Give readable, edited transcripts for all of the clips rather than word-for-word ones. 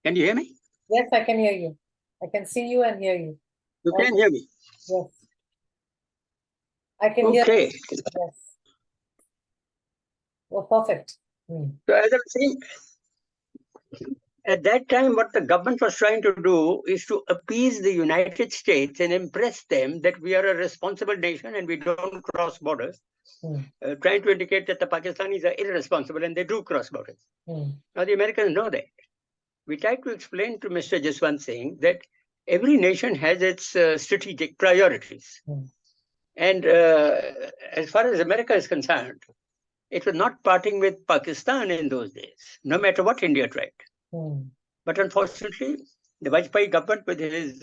Can you hear me? Yes, I can hear you. I can see you and hear you. You can hear me? Yes. I can hear you. Okay. Yes. Oh, perfect. So as I was saying, at that time, what the government was trying to do is to appease the United States and impress them that we are a responsible nation and we don't cross borders, trying to indicate that the Pakistanis are irresponsible and they do cross borders. Now, the Americans know that. We tried to explain to Mr. Jaswant Singh that every nation has its strategic priorities. And as far as America is concerned, it was not parting with Pakistan in those days, no matter what India tried. But unfortunately, the Vajpayee government, with his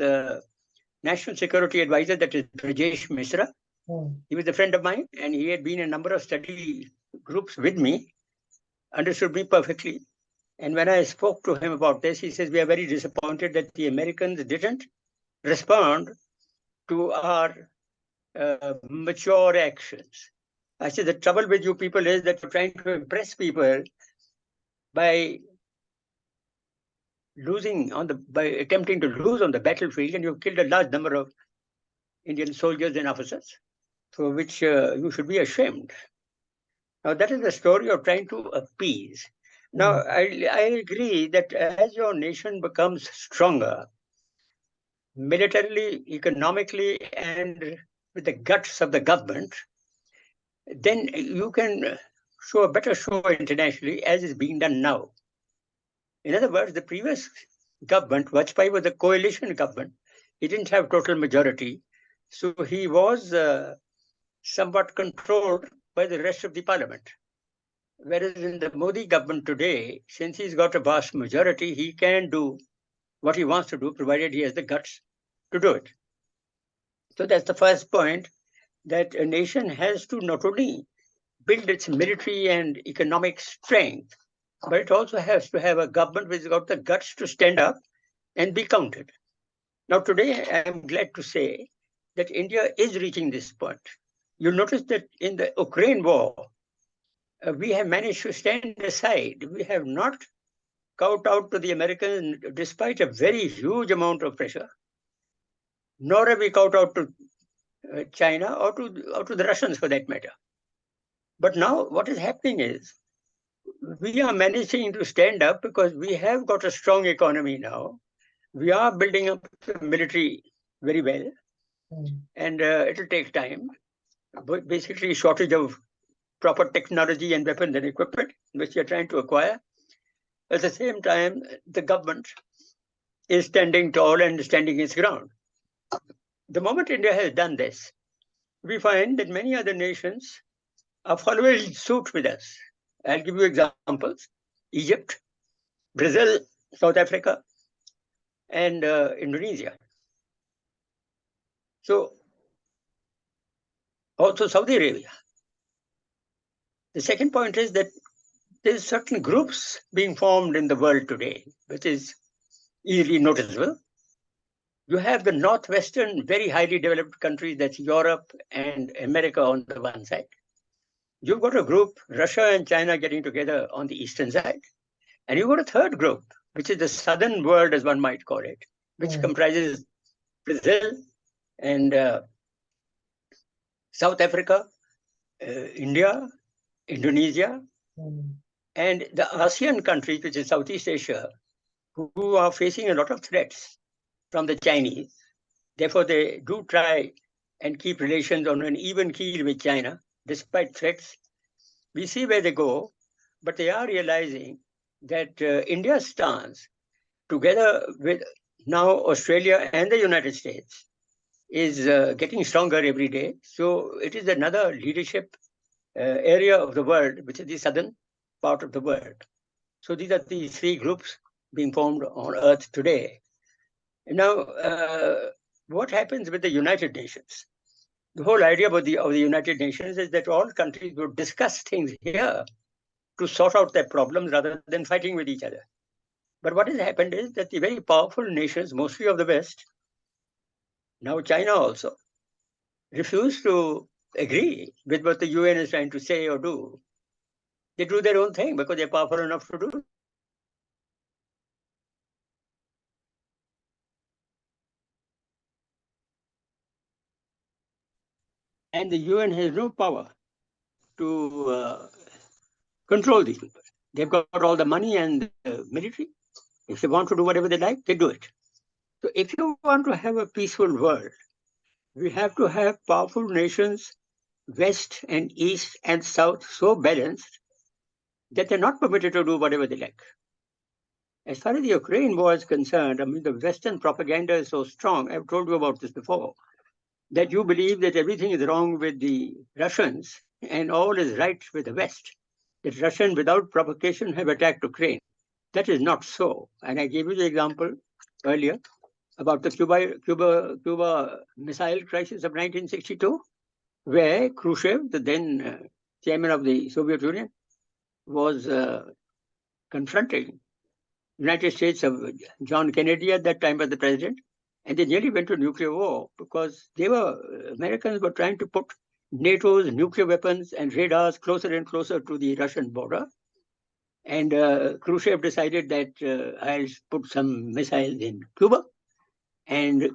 national security advisor, that is Brajesh Mishra, he was a friend of mine, and he had been in a number of study groups with me, understood me perfectly. And when I spoke to him about this, he says, we are very disappointed that the Americans didn't respond to our mature actions. I said, the trouble with you people is that you're trying to impress people by attempting to lose on the battlefield, and you've killed a large number of Indian soldiers and officers, for which you should be ashamed. Now, that is the story of trying to appease. Now, I agree that as your nation becomes stronger, militarily, economically, and with the guts of the government, then you can show a better show internationally, as is being done now. In other words, the previous government, Vajpayee, was a coalition government. He didn't have total majority, so he was somewhat controlled by the rest of the parliament. Whereas in the Modi government today, since he's got a vast majority, he can do what he wants to do, provided he has the guts to do it. So that's the first point, that a nation has to not only build its military and economic strength, but it also has to have a government which has got the guts to stand up and be counted. Now, today, I am glad to say that India is reaching this point. You'll notice that in the Ukraine war, we have managed to stand aside. We have not kowtowed to the Americans despite a very huge amount of pressure, nor have we kowtowed to China or to the Russians for that matter. But now what is happening is we are managing to stand up because we have got a strong economy now. We are building up the military very well, and it will take time. But basically, shortage of proper technology and weapons and equipment, which we are trying to acquire. At the same time, the government is standing tall and standing its ground. The moment India has done this, we find that many other nations are following suit with us. I'll give you examples: Egypt, Brazil, South Africa, and Indonesia. So, also Saudi Arabia. The second point is that there's certain groups being formed in the world today, which is easily noticeable. You have the northwestern, very highly developed countries, that's Europe and America on the one side. You've got a group, Russia and China, getting together on the eastern side. And you've got a third group, which is the southern world, as one might call it, which comprises Brazil and South Africa, India, Indonesia, and the ASEAN countries, which is Southeast Asia, who are facing a lot of threats from the Chinese. Therefore, they do try and keep relations on an even keel with China, despite threats. We see where they go, but they are realizing that India's stance, together with now Australia and the United States, is getting stronger every day. So it is another leadership area of the world, which is the southern part of the world. So these are the three groups being formed on Earth today. Now, what happens with the United Nations? The whole idea of the United Nations is that all countries would discuss things here to sort out their problems rather than fighting with each other. But what has happened is that the very powerful nations, mostly of the West, now China also, refuse to agree with what the UN is trying to say or do. They do their own thing because they're powerful enough to do And the UN has no power to control these people. They've got all the money and the military. If they want to do whatever they like, they do it. So if you want to have a peaceful world, we have to have powerful nations, West and East and South, so balanced that they're not permitted to do whatever they like. As far as the Ukraine war is concerned, I mean, the Western propaganda is so strong. I've told you about this before, that you believe that everything is wrong with the Russians and all is right with the West. That Russians, without provocation, have attacked Ukraine. That is not so. And I gave you the example earlier about the Cuba missile crisis of 1962, where Khrushchev, the then chairman of the Soviet Union, was confronting United States of John Kennedy at that time was the president, and they nearly went to nuclear war because Americans were trying to put NATO's nuclear weapons and radars closer and closer to the Russian border. And Khrushchev decided that I'll put some missiles in Cuba. And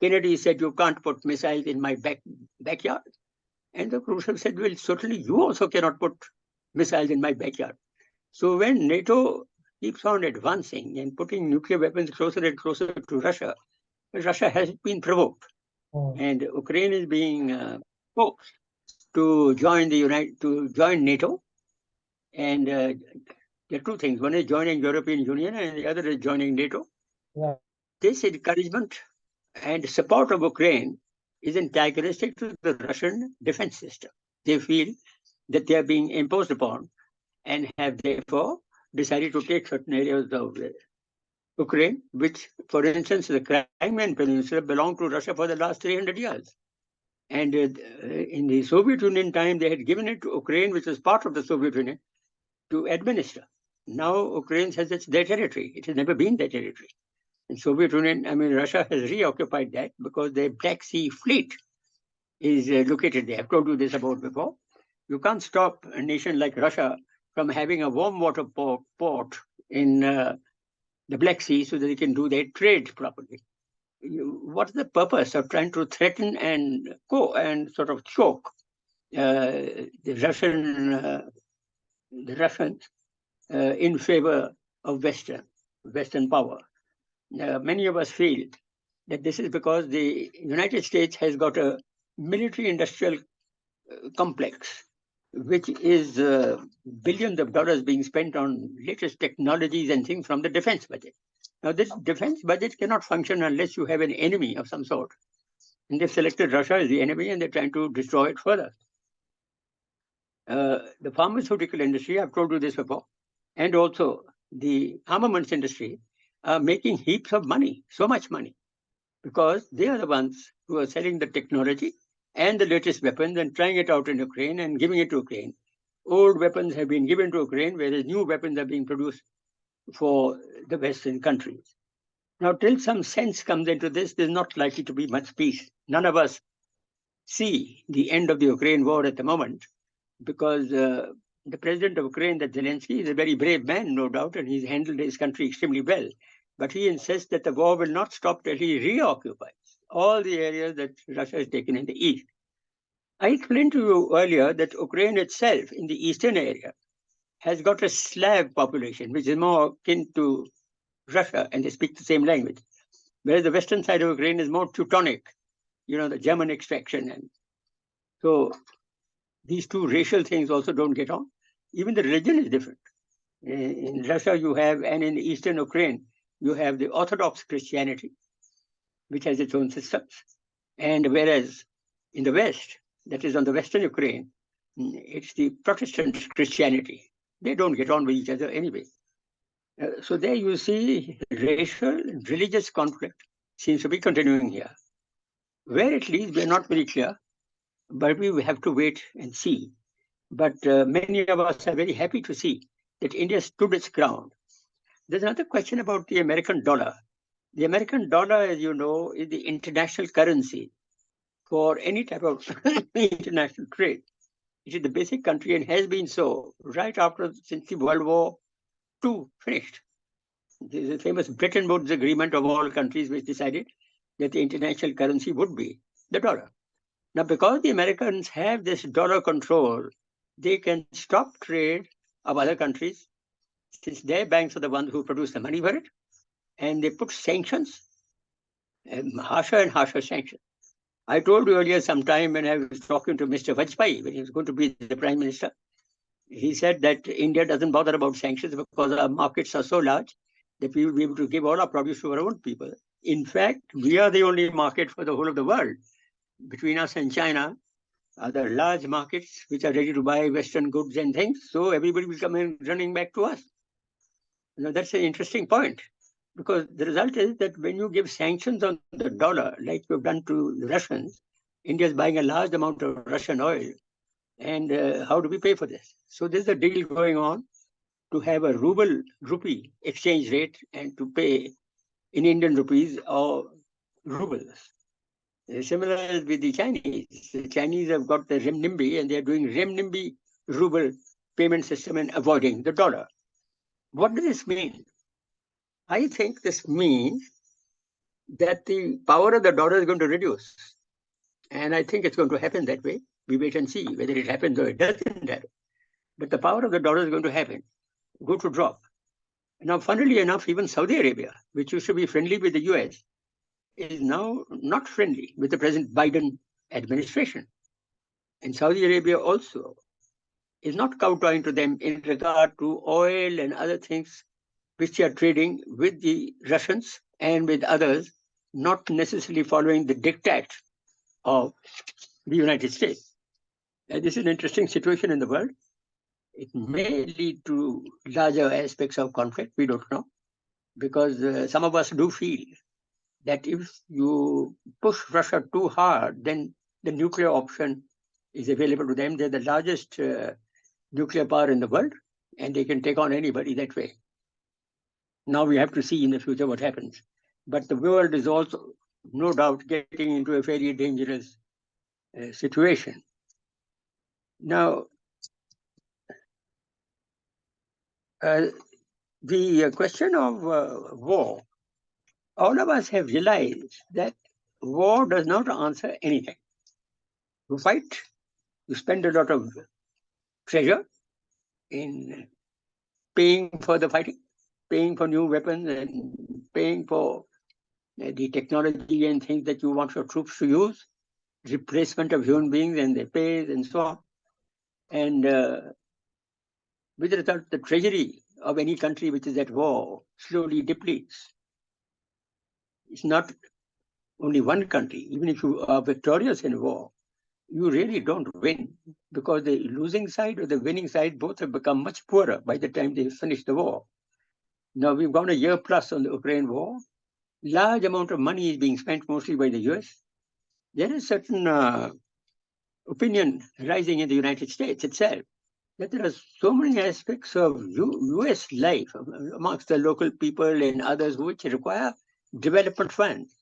Kennedy said, you can't put missiles in my backyard. And the Khrushchev said, well, certainly you also cannot put missiles in my backyard. So when NATO keeps on advancing and putting nuclear weapons closer and closer to Russia, Russia has been provoked. And Ukraine is being forced to join NATO. And there are two things. One is joining European Union and the other is joining NATO. Yeah. This encouragement and support of Ukraine is antagonistic to the Russian defense system. They feel that they are being imposed upon and have therefore decided to take certain areas of Ukraine, which, for instance, the Crimean Peninsula belonged to Russia for the last 300 years. And in the Soviet Union time, they had given it to Ukraine, which was part of the Soviet Union, to administer. Now Ukraine says it's their territory. It has never been their territory. In Soviet Union, I mean, Russia has reoccupied that because their Black Sea fleet is located there. I've told you this about before. You can't stop a nation like Russia from having a warm water port in the Black Sea so that they can do their trade properly. What's the purpose of trying to threaten and sort of choke the Russians in favor of Western power? Many of us feel that this is because the United States has got a military-industrial complex, which is billions of dollars being spent on latest technologies and things from the defense budget. Now, this defense budget cannot function unless you have an enemy of some sort. And they've selected Russia as the enemy, and they're trying to destroy it further. The pharmaceutical industry, I've told you this before, and also the armaments industry are making heaps of money, so much money, because they are the ones who are selling the technology and the latest weapons and trying it out in Ukraine and giving it to Ukraine. Old weapons have been given to Ukraine, whereas new weapons are being produced for the Western countries. Now, till some sense comes into this, there's not likely to be much peace. None of us see the end of the Ukraine war at the moment, because the president of Ukraine, that Zelensky, is a very brave man, no doubt, and he's handled his country extremely well. But he insists that the war will not stop till he reoccupies all the areas that Russia has taken in the east. I explained to you earlier that Ukraine itself, in the eastern area, has got a Slav population, which is more akin to Russia, and they speak the same language. Whereas the western side of Ukraine is more Teutonic, the German extraction. And so these two racial things also don't get on. Even the religion is different. In Russia, you have, and in eastern Ukraine, you have the Orthodox Christianity, which has its own systems. And whereas in the West, that is on the Western Ukraine, it's the Protestant Christianity. They don't get on with each other anyway. So there you see racial and religious conflict seems to be continuing here. Where it leads, we're not very clear, but we have to wait and see. But many of us are very happy to see that India stood its ground. There's another question about the American dollar. The American dollar, as you know, is the international currency for any type of international trade. It is the basic country and has been so right since the World War II finished. There is a famous Bretton Woods agreement of all countries which decided that the international currency would be the dollar. Now, because the Americans have this dollar control, they can stop trade of other countries, since their banks are the ones who produce the money for it, and they put sanctions, harsher and harsher sanctions. I told you earlier sometime when I was talking to Mr. Vajpayee, when he was going to be the Prime Minister, he said that India doesn't bother about sanctions because our markets are so large that we will be able to give all our produce to our own people. In fact, we are the only market for the whole of the world. Between us and China are the large markets which are ready to buy Western goods and things. So everybody will come in running back to us. Now, that's an interesting point, because the result is that when you give sanctions on the dollar, like you've done to the Russians, India is buying a large amount of Russian oil. And how do we pay for this? So there's a deal going on to have a ruble rupee exchange rate and to pay in Indian rupees or rubles. Similar with the Chinese. The Chinese have got the renminbi and they're doing renminbi ruble payment system and avoiding the dollar. What does this mean? I think this means that the power of the dollar is going to reduce. And I think it's going to happen that way. We wait and see whether it happens or it doesn't happen. But the power of the dollar is going to happen, go to drop. Now, funnily enough, even Saudi Arabia, which used to be friendly with the US, is now not friendly with the present Biden administration. And Saudi Arabia also is not kowtowing to them in regard to oil and other things which they are trading with the Russians and with others, not necessarily following the diktat of the United States. And this is an interesting situation in the world. It may lead to larger aspects of conflict, we don't know, because some of us do feel that if you push Russia too hard, then the nuclear option is available to them. They're the largest nuclear power in the world, and they can take on anybody that way. Now we have to see in the future what happens. But the world is also, no doubt, getting into a very dangerous situation. Now, the question of war, all of us have realized that war does not answer anything. You fight, you spend a lot of treasure in paying for the fighting, paying for new weapons, and paying for the technology and things that you want your troops to use, replacement of human beings and their pay and so on. And with the result, the treasury of any country which is at war slowly depletes. It's not only one country. Even if you are victorious in war, you really don't win, because the losing side or the winning side both have become much poorer by the time they finish the war. Now we've gone a year plus on the Ukraine war. Large amount of money is being spent mostly by the US. There is certain opinion rising in the United States itself that there are so many aspects of US life amongst the local people and others which require development funds.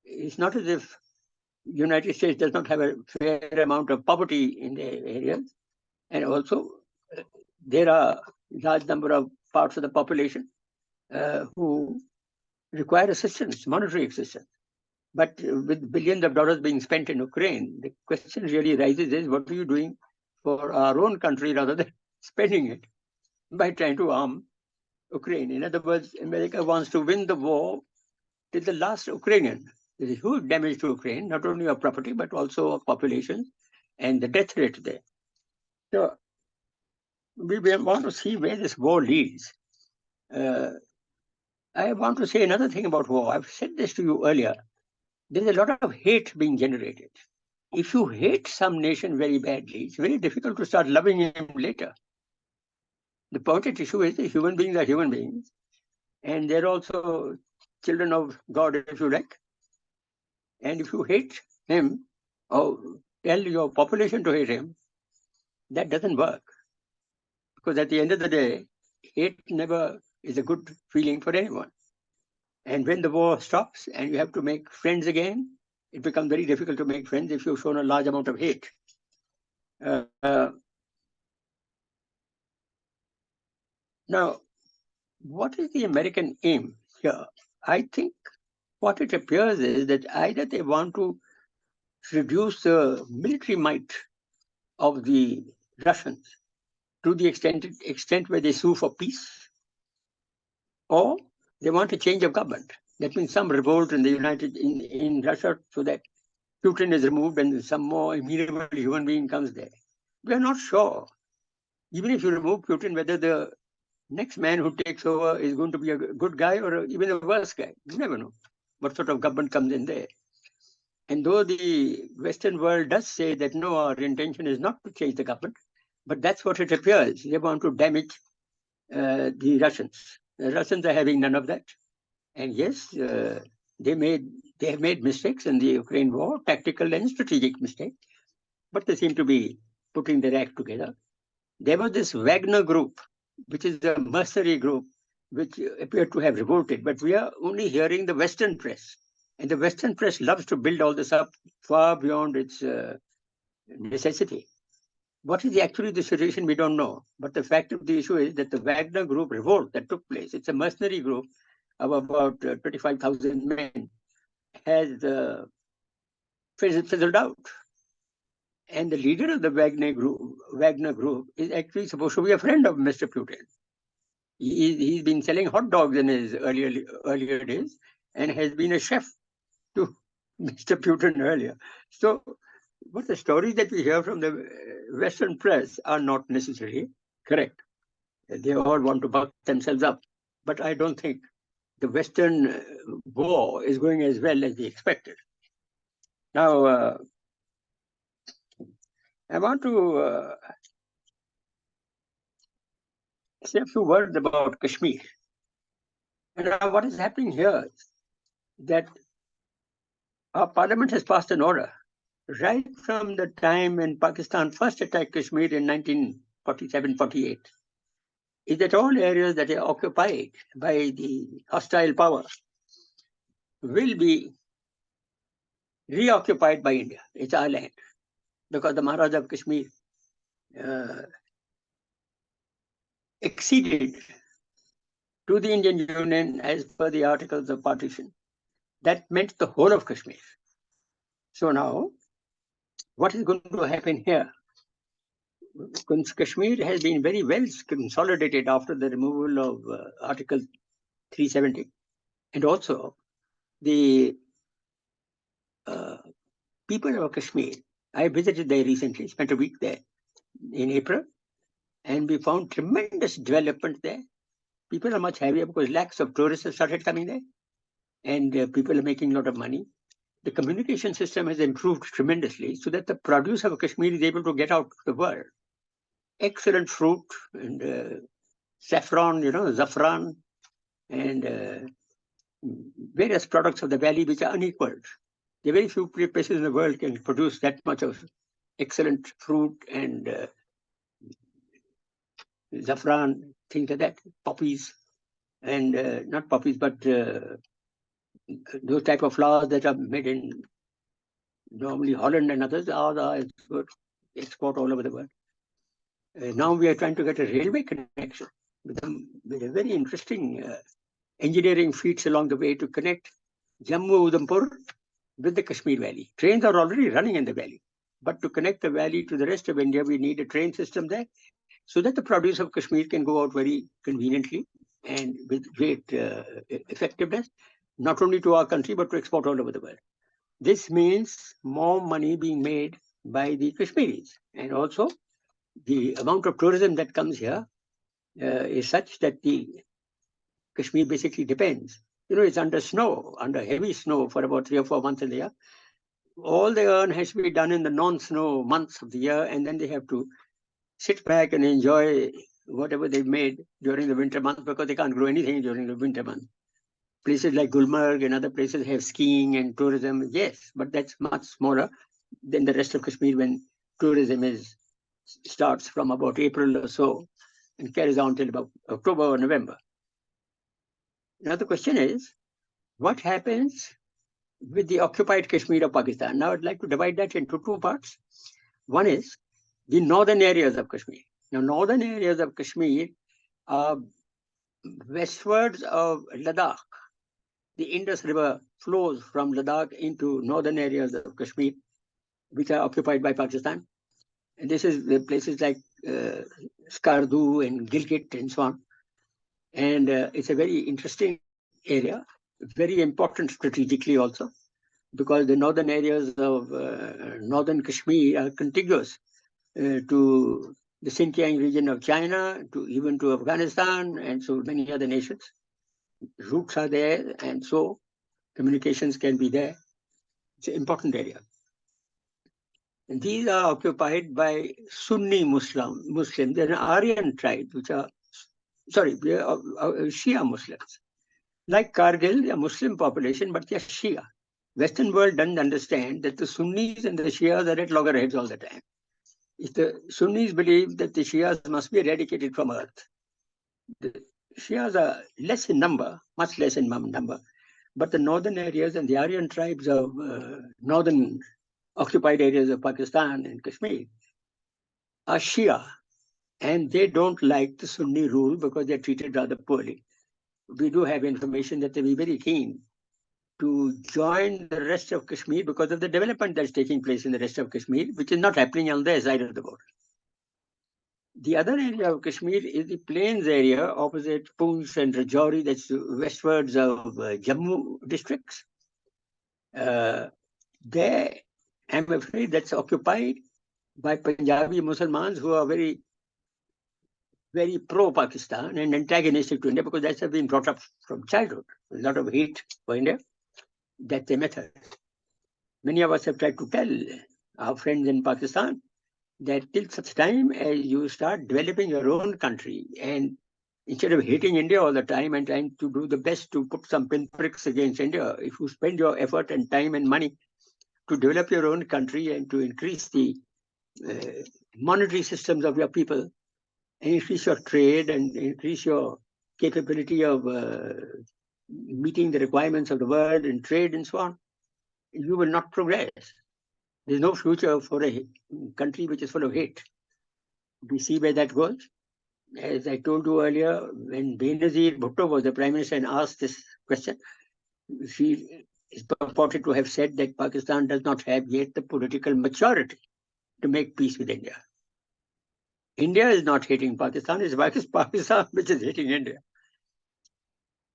It's not as if the United States does not have a fair amount of poverty in the areas. And also, there are large number of parts of the population who require assistance, monetary assistance. But with billions of dollars being spent in Ukraine, the question really rises is, what are you doing for our own country rather than spending it by trying to arm Ukraine? In other words, America wants to win the war till the last Ukrainian. There is huge damage to Ukraine, not only of property, but also of population and the death rate there. So we want to see where this war leads. I want to say another thing about war. I've said this to you earlier. There's a lot of hate being generated. If you hate some nation very badly, it's very difficult to start loving him later. The point at issue is that human beings are human beings, and they're also children of God, if you like. And if you hate him or tell your population to hate him, that doesn't work. Because at the end of the day, hate never is a good feeling for anyone. And when the war stops and you have to make friends again, it becomes very difficult to make friends if you've shown a large amount of hate. Now, what is the American aim here? I think what it appears is that either they want to reduce the military might of the Russians to the extent where they sue for peace, or they want a change of government. That means some revolt in Russia so that Putin is removed and some more amenable human being comes there. We are not sure. Even if you remove Putin, whether the next man who takes over is going to be a good guy or even a worse guy. You never know what sort of government comes in there. And though the Western world does say that no, our intention is not to change the government, but that's what it appears. They want to damage the Russians. The Russians are having none of that. And yes, they have made mistakes in the Ukraine war, tactical and strategic mistakes, but they seem to be putting their act together. There was this Wagner group, which is a mercenary group, which appeared to have revolted, but we are only hearing the Western press. And the Western press loves to build all this up far beyond its necessity. What is actually the situation, we don't know. But the fact of the issue is that the Wagner group revolt that took place, it's a mercenary group of about 25,000 men, has fizzled out. And the leader of the Wagner group is actually supposed to be a friend of Mr. Putin. He's been selling hot dogs in his earlier days and has been a chef to Mr. Putin earlier. So, but the stories that we hear from the Western press are not necessarily correct. They all want to buck themselves up. But I don't think the Western war is going as well as they expected. Now, I want to say a few words about Kashmir. And now what is happening here is that our parliament has passed an order right from the time when Pakistan first attacked Kashmir in 1947-48, is that all areas that are occupied by the hostile power will be reoccupied by India. It's our land, because the Maharaja of Kashmir acceded to the Indian Union as per the Articles of Partition. That meant the whole of Kashmir. So now, what is going to happen here? Kashmir has been very well consolidated after the removal of Article 370. And also, the people of Kashmir, I visited there recently, spent a week there in April, and we found tremendous development there. People are much happier because lakhs of tourists have started coming there, and people are making a lot of money. The communication system has improved tremendously so that the produce of Kashmir is able to get out to the world. Excellent fruit and saffron, zafran, and various products of the valley which are unequaled. There are very few places in the world can produce that much of excellent fruit and zafran, things like that, poppies, and not poppies, but those type of flowers that are made in normally Holland and others are export all over the world. Now we are trying to get a railway connection with a very interesting engineering feats along the way to connect Jammu Udhampur with the Kashmir Valley. Trains are already running in the valley, but to connect the valley to the rest of India, we need a train system there so that the produce of Kashmir can go out very conveniently and with great effectiveness, not only to our country, but to export all over the world. This means more money being made by the Kashmiris. And also, the amount of tourism that comes here is such that the Kashmir basically depends. It's under snow, under heavy snow for about 3 or 4 months in the year. All they earn has to be done in the non-snow months of the year, and then they have to sit back and enjoy whatever they've made during the winter months because they can't grow anything during the winter months. Places like Gulmarg and other places have skiing and tourism, yes, but that's much smaller than the rest of Kashmir when tourism starts from about April or so and carries on till about October or November. Now the question is, what happens with the occupied Kashmir of Pakistan? Now I'd like to divide that into 2 parts. One is the northern areas of Kashmir. Now northern areas of Kashmir are westwards of Ladakh. The Indus River flows from Ladakh into northern areas of Kashmir. which are occupied by Pakistan. And this is the places like Skardu and Gilgit and so on. And it's a very interesting area, very important strategically also, because the northern areas of northern Kashmir are contiguous to the Xinjiang region of China, to even to Afghanistan, and so many other nations. Routes are there, and so communications can be there. It's an important area. And these are occupied by Sunni Muslims. They're an Aryan tribe, which are, sorry, Shia Muslims. Like Kargil, they're a Muslim population, but they're Shia. Western world doesn't understand that the Sunnis and the Shias are at loggerheads all the time. If the Sunnis believe that the Shias must be eradicated from earth, the Shias are less in number, much less in number, but the northern areas and the Aryan tribes of northern occupied areas of Pakistan and Kashmir are Shia, and they don't like the Sunni rule because they're treated rather poorly. We do have information that they'll be very keen to join the rest of Kashmir because of the development that's taking place in the rest of Kashmir, which is not happening on their side of the border. The other area of Kashmir is the plains area opposite Poonch and Rajouri, that's westwards of Jammu districts. There, I'm afraid that's occupied by Punjabi Muslims who are very, very pro-Pakistan and antagonistic to India because that's have been brought up from childhood. A lot of hate for India. That's their method. Many of us have tried to tell our friends in Pakistan that till such time as you start developing your own country and instead of hating India all the time and trying to do the best to put some pinpricks against India, if you spend your effort and time and money to develop your own country and to increase the monetary systems of your people, and increase your trade and increase your capability of meeting the requirements of the world and trade and so on, you will not progress. There's no future for a country which is full of hate. We see where that goes. As I told you earlier, when Benazir Bhutto was the Prime Minister and asked this question, she is purported to have said that Pakistan does not have yet the political maturity to make peace with India. India is not hating Pakistan, it's Pakistan which is hating India.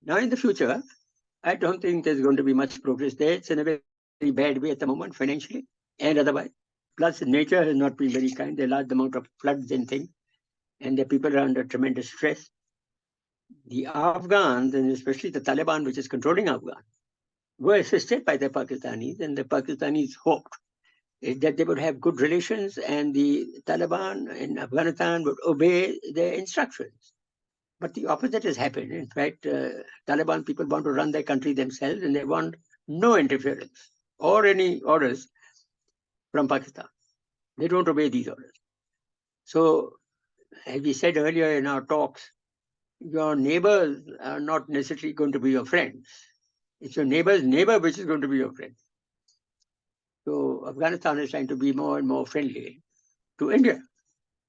Now in the future, I don't think there's going to be much progress there. It's in a very bad way at the moment, financially and otherwise. Plus, nature has not been very kind. There are a large amount of floods and things, and the people are under tremendous stress. The Afghans, and especially the Taliban, which is controlling Afghan, were assisted by the Pakistanis, and the Pakistanis hoped that they would have good relations and the Taliban in Afghanistan would obey their instructions. But the opposite has happened. In fact, Taliban people want to run their country themselves and they want no interference or any orders from Pakistan. They don't obey these orders. So, as we said earlier in our talks, your neighbors are not necessarily going to be your friends. It's your neighbor's neighbor which is going to be your friend. So Afghanistan is trying to be more and more friendly to India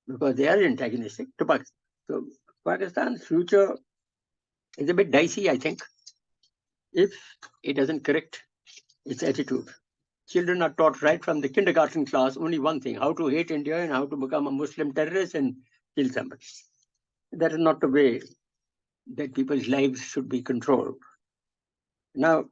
because they are antagonistic to Pakistan. So Pakistan's future is a bit dicey, I think, if it doesn't correct its attitude. Children are taught right from the kindergarten class only one thing, how to hate India and how to become a Muslim terrorist and kill somebody. That is not the way that people's lives should be controlled. Now,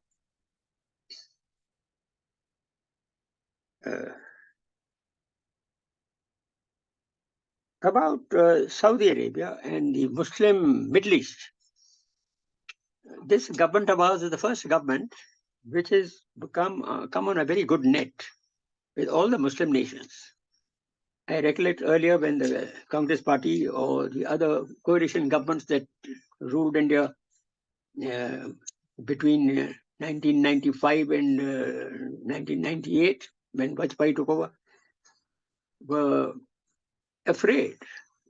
about Saudi Arabia and the Muslim Middle East. This government of ours is the first government which has come on a very good net with all the Muslim nations. I recollect earlier when the Congress Party or the other coalition governments that ruled India between 1995 and 1998, when Vajpayee took over, were afraid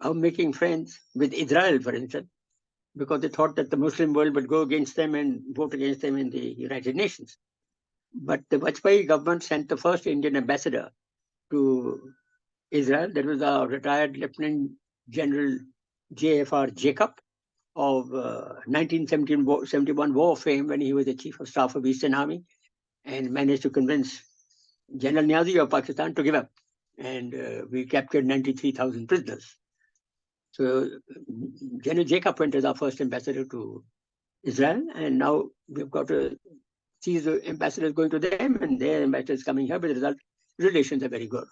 of making friends with Israel, for instance, because they thought that the Muslim world would go against them and vote against them in the United Nations. But the Vajpayee government sent the first Indian ambassador to Israel. That was our retired Lieutenant General J.F.R. Jacob of 1971 war fame when he was the Chief of Staff of Eastern Army and managed to convince General Niazi of Pakistan to give up, and we captured 93,000 prisoners. So General Jacob went as our first ambassador to Israel, and now we've got to see the ambassadors going to them and their ambassadors coming here. But the result, relations are very good.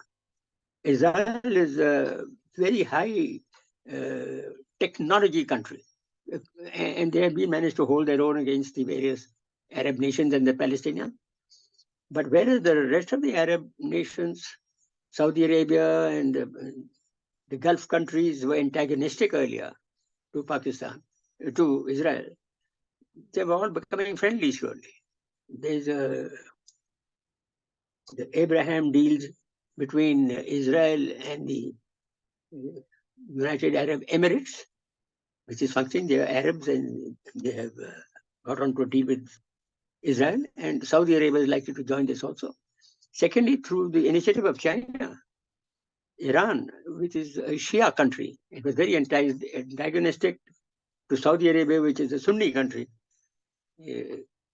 Israel is a very high technology country, and they have been managed to hold their own against the various Arab nations and the Palestinians. But whereas the rest of the Arab nations, Saudi Arabia and the Gulf countries were antagonistic earlier to Pakistan, to Israel, they were all becoming friendly slowly. There's the Abraham deals between Israel and the United Arab Emirates, which is functioning. They are Arabs and they have got on to a deal with Israel, and Saudi Arabia is likely to join this also. Secondly, through the initiative of China, Iran, which is a Shia country, it was very antagonistic to Saudi Arabia, which is a Sunni country,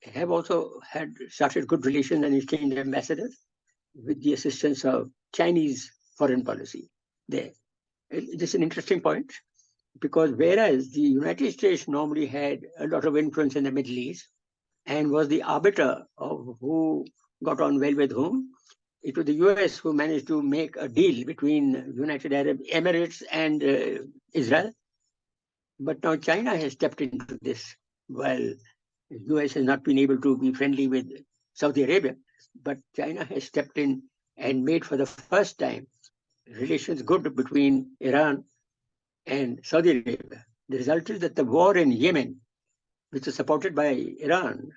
have also had started good relations and exchanged ambassadors with the assistance of Chinese foreign policy there. This is an interesting point, because whereas the United States normally had a lot of influence in the Middle East and was the arbiter of who got on well with whom, it was the US who managed to make a deal between United Arab Emirates and Israel. But now China has stepped into this, while the US has not been able to be friendly with Saudi Arabia. But China has stepped in and made for the first time relations good between Iran and Saudi Arabia. The result is that the war in Yemen, which was supported by Iran,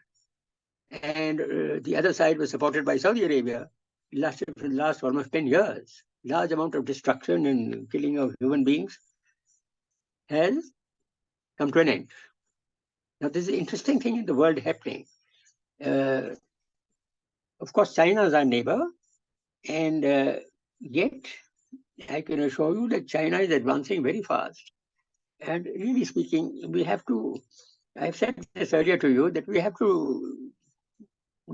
and the other side was supported by Saudi Arabia, lasted for the last almost 10 years. Large amount of destruction and killing of human beings has come to an end. Now, this is an interesting thing in the world happening. Of course, China is our neighbor, and yet I can assure you that China is advancing very fast. And really speaking, we have to, I've said this earlier to you, that we have to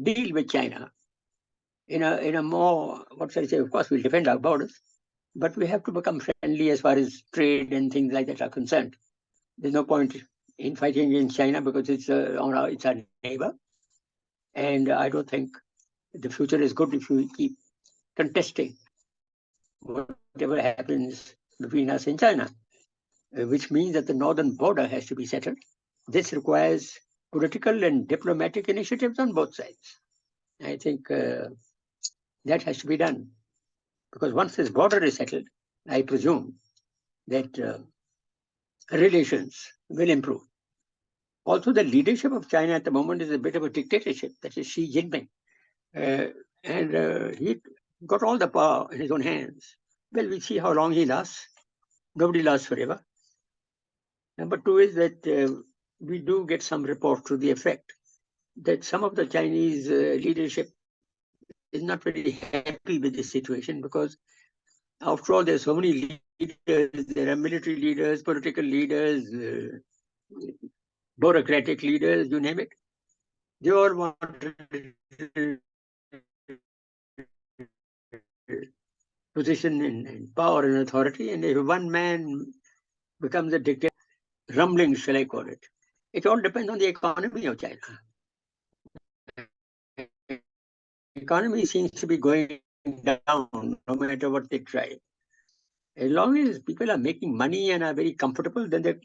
deal with China in a more, what shall I say, of course, we'll defend our borders, but we have to become friendly as far as trade and things like that are concerned. There's no point in fighting in China because it's our neighbor. And I don't think the future is good if we keep contesting whatever happens between us and China, which means that the northern border has to be settled. This requires political and diplomatic initiatives on both sides. I think that has to be done, because once this border is settled, I presume that relations will improve. Also, the leadership of China at the moment is a bit of a dictatorship. That is Xi Jinping. And he got all the power in his own hands. Well, we'll see how long he lasts. Nobody lasts forever. Number two is that we do get some report to the effect that some of the Chinese leadership is not very happy with this situation, because after all, there's so many leaders. There are military leaders, political leaders, bureaucratic leaders, you name it. They all want position and power and authority. And if one man becomes a dictator, rumbling, shall I call it, it all depends on the economy of China. The economy seems to be going down no matter what they try. As long as people are making money and are very comfortable, then they.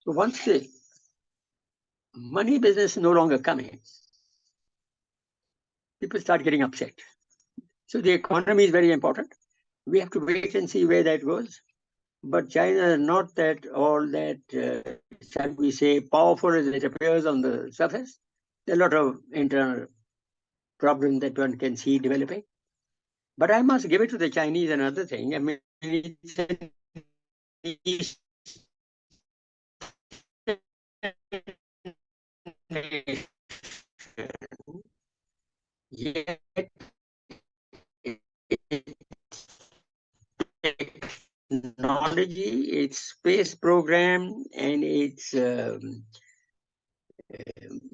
So once the money business is no longer coming, people start getting upset. So the economy is very important. We have to wait and see where that goes. But China is not that all that, shall we say, powerful as it appears on the surface. There are a lot of internal problems that one can see developing. But I must give it to the Chinese another thing. I mean, it's an East nation, yet its technology technology, its space program, and its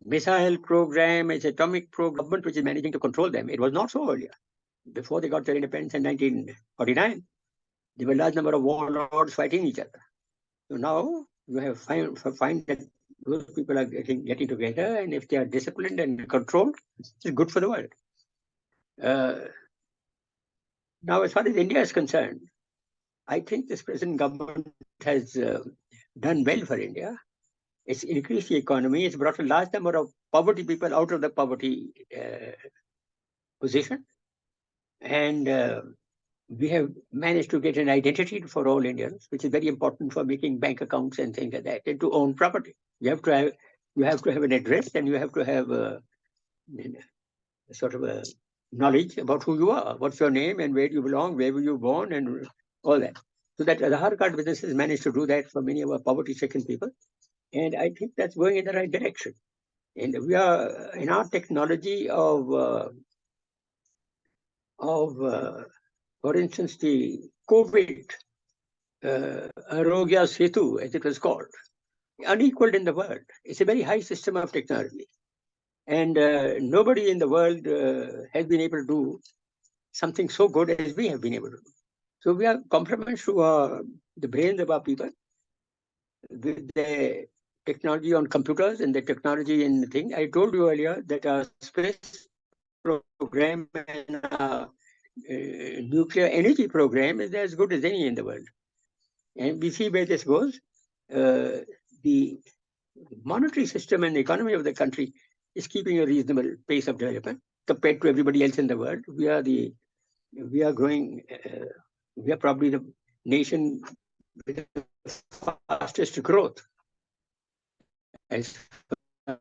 missile program, its atomic program, government which is managing to control them. It was not so earlier. Before they got their independence in 1949, there were a large number of warlords fighting each other. So now you have find that those people are getting together, and if they are disciplined and controlled, it's good for the world. Now, as far as India is concerned, I think this present government has done well for India. It's increased the economy. It's brought a large number of poverty people out of the poverty position. And we have managed to get an identity for all Indians, which is very important for making bank accounts and things like that, and to own property. You have to have an address, and you have to have a sort of a knowledge about who you are, what's your name, and where you belong, where were you born, and all that. So that the Aadhaar card businesses managed to do that for many of our poverty-stricken people, and I think that's going in the right direction. And we are in our technology of for instance, the COVID Arogya Setu, as it was called, unequaled in the world. It's a very high system of technology. And nobody in the world has been able to do something so good as we have been able to do. So we are compliments to the brains of our people with the technology on computers and the technology in the thing. I told you earlier that our space program and our nuclear energy program is as good as any in the world. And we see where this goes. The monetary system and the economy of the country is keeping a reasonable pace of development compared to everybody else in the world. We are growing. We are probably the nation with the fastest growth as far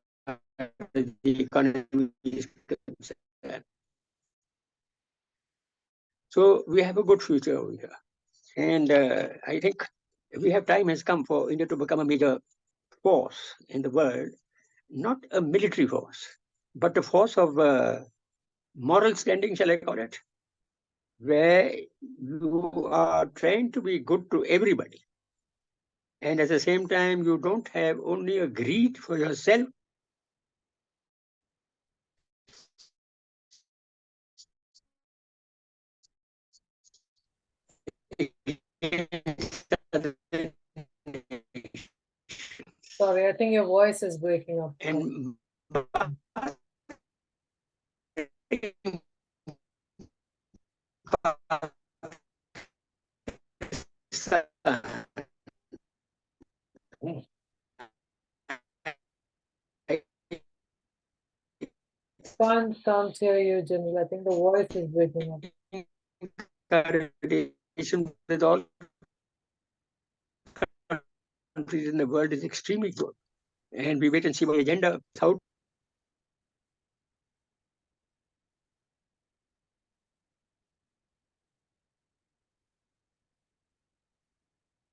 as the economy is concerned. So we have a good future over here. And I think time has come for India to become a major force in the world, not a military force, but a force of moral standing, shall I call it, where you are trying to be good to everybody. And at the same time, you don't have only a greed for yourself. Sorry, I think your voice is breaking up. And Can't hear you, Jamil. I think the voice is breaking up. with all countries in the world is extremely good. And we wait and see what agenda, how